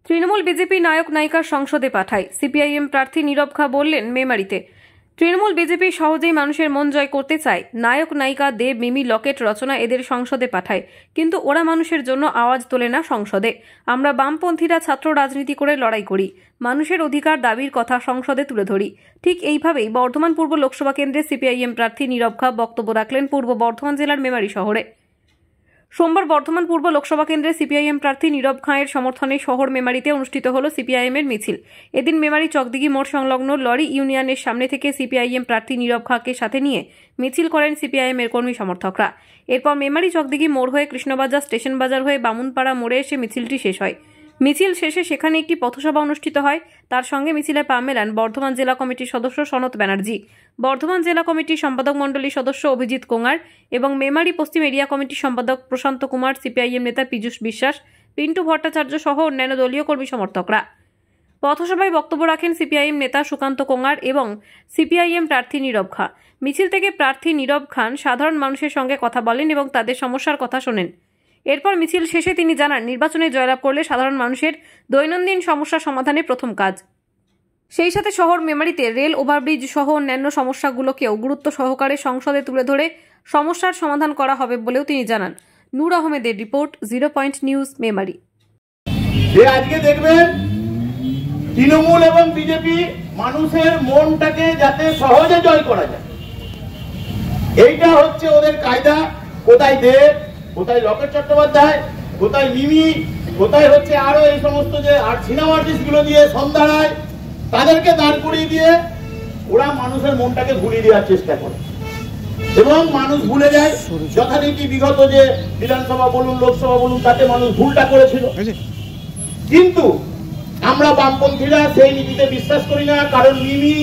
Trinamool BJP নায়ক নায়িকার সংসদে পাঠায়। সিপিআইএম প্রার্থী নীরব খা বললেন মেমারিতে, তৃণমূল বিজেপি সহজেই মানুষের মন জয় করতে চায়। নায়ক নায়িকা দেব, মিমি, লকেট, রচনা এদের সংসদে পাঠায়, কিন্তু ওরা মানুষের জন্য আওয়াজ তোলে না সংসদে। আমরা বামপন্থীরা ছাত্র রাজনীতি করে লড়াই করি, মানুষের অধিকার দাবির কথা সংসদে তুলে ধরি। ঠিক এইভাবেই বর্ধমান পূর্ব লোকসভা কেন্দ্রে সিপিআইএম প্রার্থী নীরব খা বক্তব্য রাখলেন পূর্ব বর্ধমান জেলার মেমারি শহরে। সোমবার বর্ধমান পূর্ব লোকসভা কেন্দ্রে সিপিআইএম প্রার্থী নীরব খাঁয়ের সমর্থনে শহর মেমারিতে অনুষ্ঠিত হল সিপিআইএমের মিছিল। এদিন মেমারি চকদিঘি মোড় সংলগ্ন লরি ইউনিয়নের সামনে থেকে সিপিআইএম প্রার্থী নীরব খাঁকে সাথে নিয়ে মিছিল করেন সিপিআইএমের কর্মী সমর্থকরা। এরপর মেমারি চকদিঘি মোড় হয়ে কৃষ্ণবাজার স্টেশন বাজার হয়ে বামুনপাড়া মোড়ে এসে মিছিলটি শেষ হয়। মিছিল শেষে সেখানে একটি পথসভা অনুষ্ঠিত হয়। তার সঙ্গে মিছিলে পা মেলান বর্ধমান জেলা কমিটির সদস্য সনত ব্যানার্জি, বর্ধমান জেলা কমিটির সম্পাদক মণ্ডলীর সদস্য অভিজিৎ কোঙার এবং মেমারি পশ্চিম এরিয়া কমিটির সম্পাদক প্রশান্ত কুমার, সিপিআইএম নেতা পীযূষ বিশ্বাস, পিন্টু ভট্টাচার্য সহ অন্যান্য দলীয় কর্মী সমর্থকরা। পথসভায় বক্তব্য রাখেন সিপিআইএম নেতা সুকান্ত কোঙার এবং সিপিআইএম প্রার্থী নীরব খা। মিছিল থেকে প্রার্থী নীরব খান সাধারণ মানুষের সঙ্গে কথা বলেন এবং তাদের সমস্যার কথা শোনেন। এরপর মিছিল শেষে তিনি জানান, নির্বাচনে জয়লাভ করলে সাধারণ মানুষের দৈনন্দিন সমস্যা সমাধানে প্রথম কাজ। সেই সাথে শহর মেমারিতে রেল ওভারব্রিজ সহ অন্যান্য সমস্যাগুলোকেও গুরুত্ব সহকারে সংসদে তুলে ধরে সমস্যার সমাধান করা হবে বলেও তিনি জানান। নূর আহমেদের রিপোর্ট, 0 পয়েন্ট নিউজ, মেমারি। আজকে দেখবেন তৃণমূল এবং বিজেপি মানুষের মনটাকে যাতে সহজে জয় করা যায়, এইটা হচ্ছে ওদের কায়দা। কোথায় দেব, কোথায় লকেট চট্টোপাধ্যায়, কোথায় মিমি, কোথায় হচ্ছে আরো এই সমস্ত যে সিনেমা আর্টিস্ট গুলো দিয়ে সন্ধ্যা রায়, তাদেরকে দাঁড় করিয়ে দিয়ে ওরা মানুষের মনটাকে ভুলিয়ে দেওয়ার চেষ্টা করে এবং মানুষ ভুলে যায় যথারীতি বিগত যে বিধানসভা বলুন লোকসভা বলুন তাতে মানুষ ভুলটা করেছিল। কিন্তু আমরা বামপন্থীরা সেই নীতিতে বিশ্বাস করি না, কারণ মিমি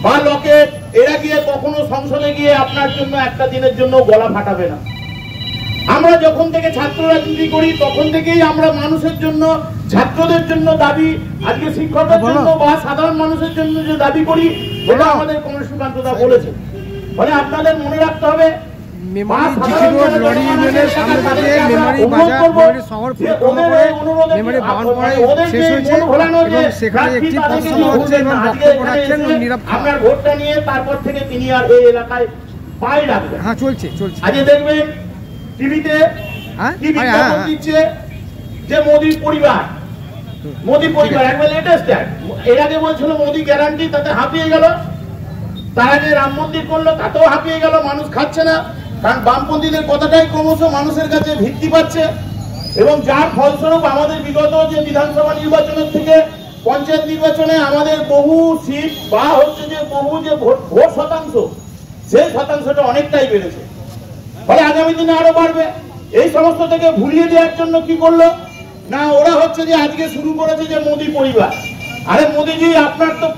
বা লকেট এরা গিয়ে কখনো সংসদে গিয়ে আপনার জন্য একটা দিনের জন্য গলা ফাটাবে না। আমরা যখন থেকে ছাত্র রাজনীতি করি তখন থেকেই আমরা মানুষের জন্য, ছাত্রদের জন্য দাবি, আজকে শিক্ষকদের জন্য বা সাধারণ মানুষের জন্য যে দাবি করি, এটা আমাদের কমরেড সুকান্ত দা বলেছে। মানে আপনাদের মনে রাখতে হবে আপনার ভোটটা নিয়ে তারপর থেকে তিনি আর এই এলাকায় পায়ে রাখবেন। আজকে দেখবেন টিভিতে কি বিজ্ঞাপন দিচ্ছে যে মোদী পরিবার একবার লেটেস্ট অ্যাড। এর আগে বলছিল মোদী গ্যারান্টি, তাতে হাঁপিয়ে গেল। তার আগে রাম মন্দির করলো, তাতেও হাঁপিয়ে গেল, মানুষ খাচ্ছে না। কারণ বামপন্থীদের কথাটাই ক্রমশ মানুষের কাছে ভিত্তি পাচ্ছে এবং যার ফলস্বরূপ আমাদের বিগত যে বিধানসভা নির্বাচনের থেকে পঞ্চায়েত নির্বাচনে আমাদের বহু সিট বা হচ্ছে যে বহু যে ভোট শতাংশ, সেই শতাংশটা অনেকটাই বেড়েছে। ফলে আগামী দিনে আরো বাড়বে। এই সমস্ত থেকে ভুলিয়ে দেওয়ার জন্য কি করলো না, ওরা হচ্ছে যে আজকে শুরু করেছে যে মোদী পরিবার। আরে মোদীজি, আপনার তো